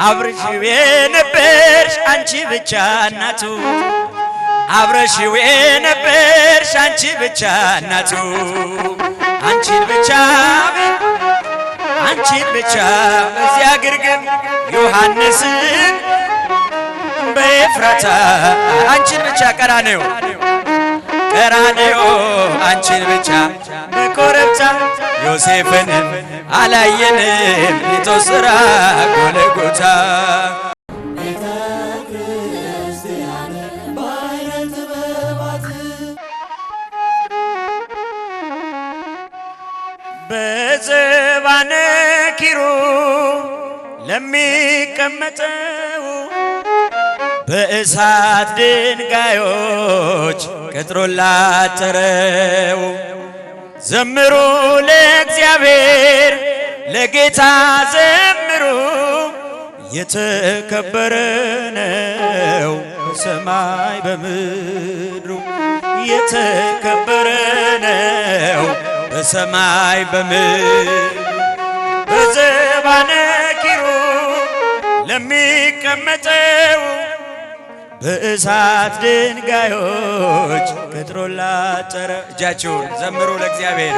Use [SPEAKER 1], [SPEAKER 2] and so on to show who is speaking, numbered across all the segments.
[SPEAKER 1] አብረሽው የነበርሽ አንቺ ብቻ እናቱ አብረሽው የነበርሽ አንቺ ብቻ እናቱ አንቺን ብቻ በዚያ ግርግም ዮሐንስን በኤፍራታ አንቺን ብቻ ቀራንዮ አንቺን ብቻ በኮረብታ ዮሴፍንም አላየንም የተወሰራ ጎልጎታ በዘባነ ኪሩብ ለሚቀመጠው በእሳት ድንጋዮች ቅጥሩን ላጠረው ዘምሩ ለእግዚአብሔር ለጌታ ዘምሩ የተከበረ ነው በሰማይ በምድሩ የተከበረ ነው በሰማይ በምድሩ በዘባነ ኪሩብ ለሚቀመጠው በእሳት ድንጋዮች ቅጥሩን ላጠረ እጃችሁን ዘምሩ ለእግዚአብሔር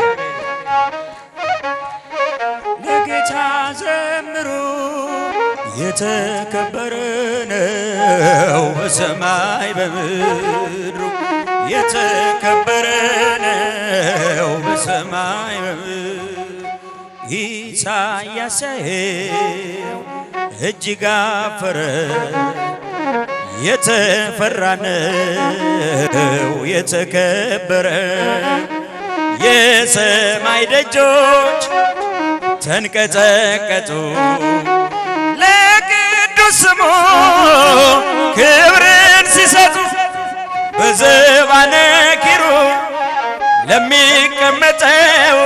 [SPEAKER 1] ለጌታ ዘምሩ የተከበረ ነው በሰማይ በምድሩ የተከበረ ነው በሰማይ በምድሩ ኢሳይያስ ያየው እጅግ አፈረ የተፈራ ነው የተከበረ የሰማይ ደጆች ተንቀጠቀጡ ለቅዱስ ስሙ ክብርን ሲሰጡ በዘባነ ኪሩብ ለሚቀመጠው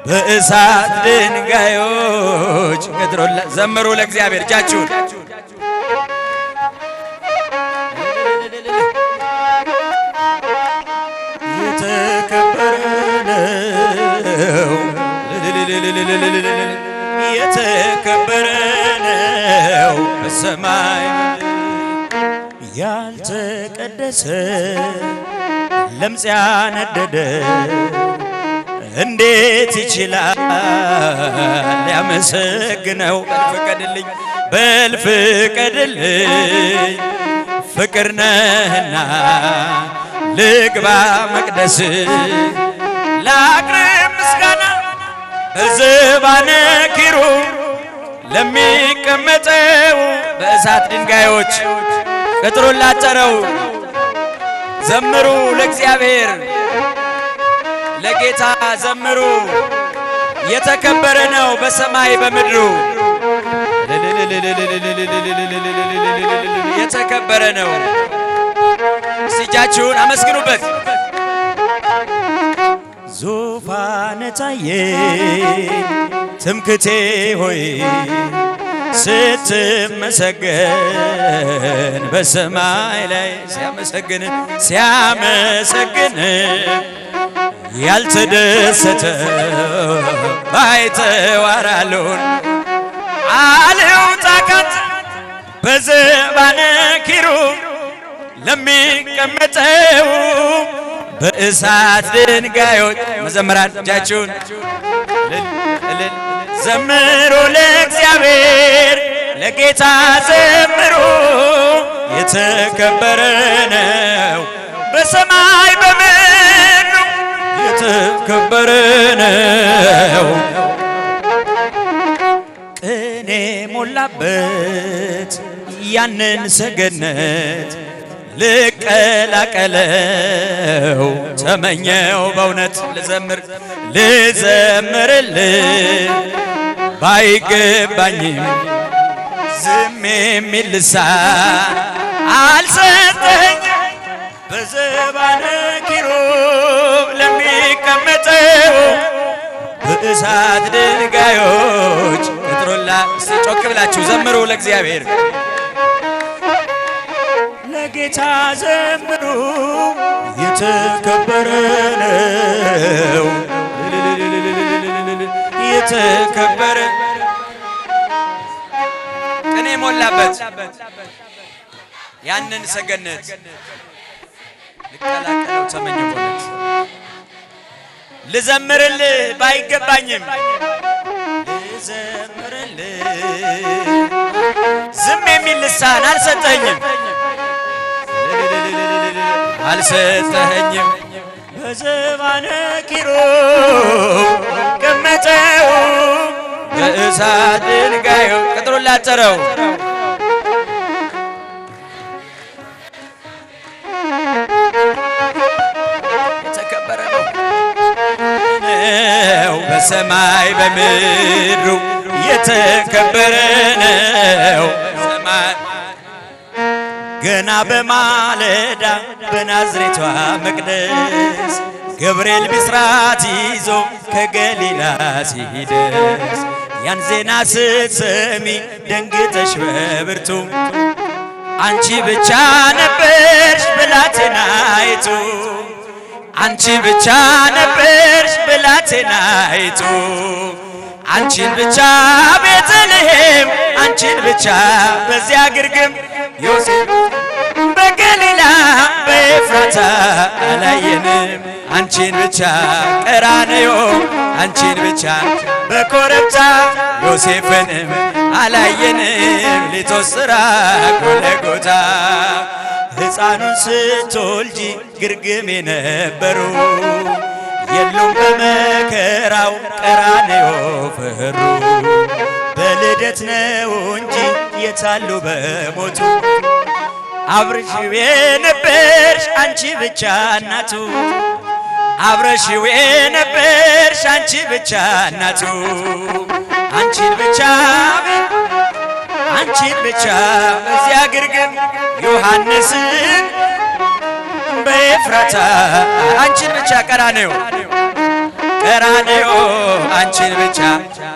[SPEAKER 1] በእሳት ድንጋዮች ቅጥሩን ዘምሩ ለእግዚአብሔር እጃችሁን የተከበረ ነው በሰማይ ያልተቀደሰ ለምጽ ያነደደ እንዴት ይችላል ያመሰግነው በልፍቀድልኝ ፍቅር ነህና ልግባ መቅደስ ላቅርብ ምስጋና በዘባነ ኪሩብ ለሚቀመጠው በእሳት ድንጋዮች ቅጥሩን ላጠረው ዘምሩ ለእግዚአብሔር ለጌታ ዘምሩ የተከበረ ነው በሰማይ በምድሩ የተከበረ ነው እጃችሁን አመስግኑበት ዙፋን ታየኝ ትምክቴ ሆይ ስትመሰገን በሰማይ ላይ ሲያመሰግን ያልተደሰተ ባይተዋር አለው ታካት በዘባነ ኪሩብ ለሚቀመጠው በእሳት ድንጋዮች መዘምራን እጃችሁን ዘምሩ ለእግዚአብሔር ለጌታ ዘምሩ የተከበረ ነው በሰማይ በምድሩ የተከበረ ነው ቅኔ ሞላበት ያንን ሰገነት ልቀላቀለው ተመኘው በእውነት ልዘምርልህ ባይገባኝም ዝም የሚል ልሳን አልሰጠኝ በዘባነ ኪሩብ ለሚቀመጠው በእሳት ድንጋዮች ቅጥሩን ጮክ ብላችሁ ዘምሩ ለእግዚአብሔር ለጌታ ዘምሩ የተከበረ ነው የተከበረ የሞላበት ያንን ሰገነት ልቀላቀለው ተመኘሁ በእውነት ልዘምርልህ ባይገባኝም ልዘምርልህ ዝም የሚል ልሳን አልሰጠኸኝም በዘባነ ኪሩብ ቀመጠው በእሳት ድንጋዩ ቀጥሮ ላጠረው የተከበረ ነው በሰማይ በምድሩ የተከበረ ነው ገና በማለዳ በናዝሬቷ መቅደስ ገብርኤል ብስራት ይዞ ከገሊላ ሲደርስ ያን ዜና ስትሰሚ ደንግጠሽ በብርቱ አንቺ ብቻ ነበርሽ ብላቴናይቱ አንቺ ብቻ ነበርሽ ብላቴናይቱ አንቺን ብቻ ቤተልሔም አንቺን ብቻ በዚያ ግርግም ዮሴፍ በገሊላ በኤፍራታ አላየንም አንቺን ብቻ ቀራንዮ አንቺን ብቻ በኮረብታ ዮሴፍንም አላየንም ሊቶስራ ጎልጎታ ሕፃኑን ስትወልጂ ግርግም የነበሩ የሉም በመከራው ቀራንዮ ፈሩ በልደት ነው እንጂ የታሉ በሞቱ አብረሽው የነበርሽ አንቺ ብቻ እናቱ አብረሽው የነበርሽ አንቺ ብቻ እናቱ አንቺን ብቻ በዚያ ግርግም ዮሐንስን በኤፍራታ አንቺን ብቻ ቀራንዮ አንቺን ብቻ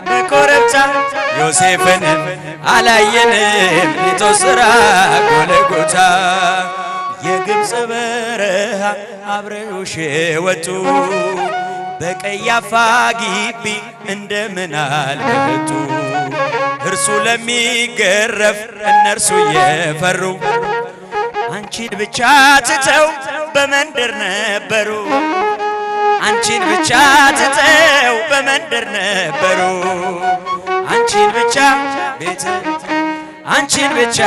[SPEAKER 1] በኮረብታ ዮሴፍንም አላየንም ሊቶስራ ጎልጎታ የግብፅ በረሃ አብረውሽ ወጡ በቀያፋ ግቢ እንደምን አልመጡ እርሱ ለሚገረፍ እነርሱ የፈሩ አንቺን ብቻ ትተው በመንደር ነበሩ አንቺን ብቻ ትተው በመንደር ነበሩ አንቺን ብቻ ቤት አንቺን ብቻ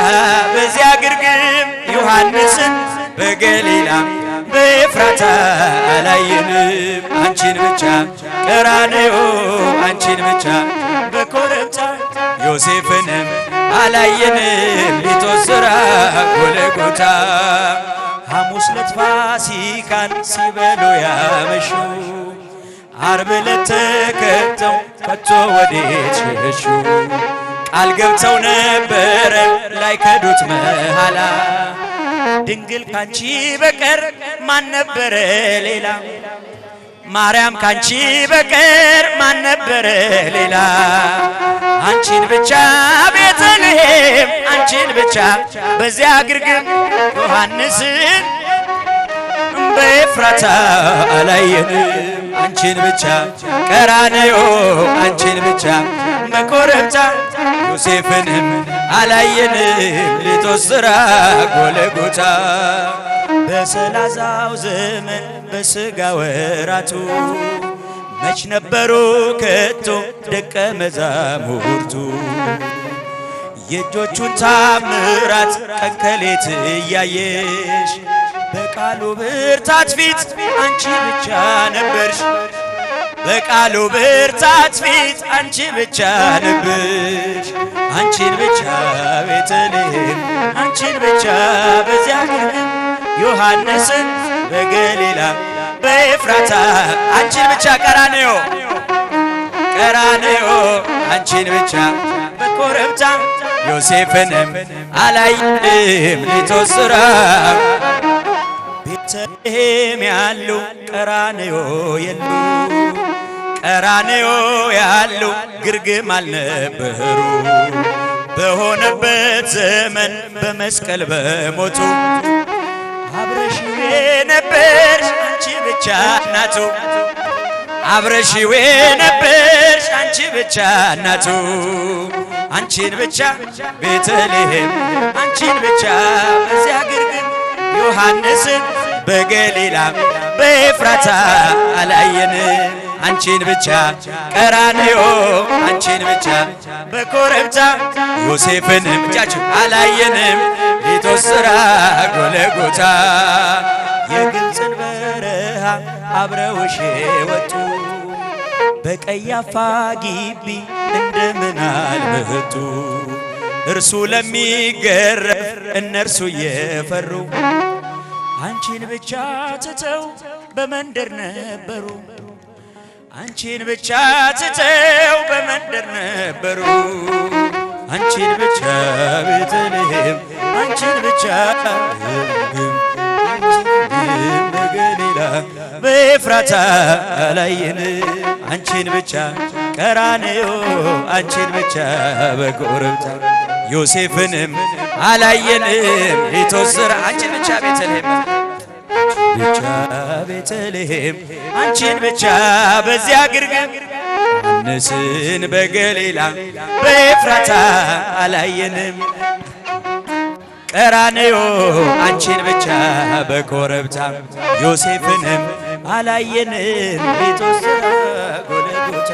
[SPEAKER 1] በዚያ ግርግም ዮሐንስን በገሊላ በኤፍራታ አላየንም አንቺን ብቻ ቀራንዮ አንቺን ብቻ በኮረብታ ዮሴፍንም አላየንም ሊቶስራ ጎልጎታ ሐሙስ ዕለት ፋሲካን ሲበሉ ያመሹ ዓርብ ዕለት ተከተው ከቶ ወዴት ሸሹ ቃል ገብተው ነበረ ላይከዱት መሐላ ድንግል ካንቺ በቀር ማን ነበረ ሌላ ማርያም ካንቺ በቀር ማን ነበረ ሌላ አንቺን ብቻ ቤተልሔም አንቺን ብቻ በዚያ ግርግም ዮሐንስን በኤፍራታ አላየንም አንቺን ብቻ ቀራንዮ አንቺን ብቻ በኮረብታ ዮሴፍንም አላየንም ሊቶስራ ጎልጎታ በሰላሳው ዘመን በሥጋ ወራቱ መች ነበሩ ከቶ ደቀ መዛሙርቱ የእጆቹን ታምራት ቀን ከሌት እያየሽ በቃሉ ብርታት ፊት አንቺ ብቻ ነበርሽ በቃሉ ብርታት ፊት አንቺ ብቻ ነበርሽ አንቺን ብቻ ቤተልሔም አንቺን ብቻ በዚያ ግርግም ዮሐንስን በገሊላ በኤፍራታ አንቺን ብቻ ቀራንዮ አንቺን ብቻ በኮረብታ ዮሴፍንም አላየንም ሊቶስራ ቤተልሔም ያሉ ቀራንዮ የሉ ቀራንዮ ያሉ ግርግም አልነበሩ በሆነበት ዘመን በመስቀል በሞቱ አብረሽው የነበርሽ አንቺ ብቻ እናቱ አብረሽው የነበርሽ አንቺ ብቻ እናቱ አንቺን ብቻ ቤተልሔም አንቺን ብቻ በዚያ ግርግም ዮሐንስን በገሊላ በኤፍራታ አላየንም አንቺን ብቻ ቀራንዮ አንቺን ብቻ በኮረብታ ዮሴፍንም እጃችሁ አላየንም ሊቶስራ ጎለጎታ የግብፅን በረሃ አብረውሽ ወጡ በቀያፋ ግቢ እንደምን አልመጡ እርሱ ለሚገረፍ እነርሱ እየፈሩ አንቺን ብቻ ትተው በመንደር ነበሩ አንቺን ብቻ ትተው በመንደር ነበሩ አንቺን ብቻ ቤተልሔም አንቺን ብቻ በገሊላ በኤፍራታ አላየንም አንቺን ብቻ ቀራንዮ አንቺን ብቻ በኮረብታ ዮሴፍንም አላየንም ሊቶስራ አንቺን ብቻ ቤተልሔም ብቻ ቤተልሔም አንቺን ብቻ በዚያ ግርግም ዮሐንስን በገሊላ በኤፍራታ አላየንም ቀራንዮ አንቺን ብቻ በኮረብታ ዮሴፍንም አላየንም ሊቶስራ ጎለጎታ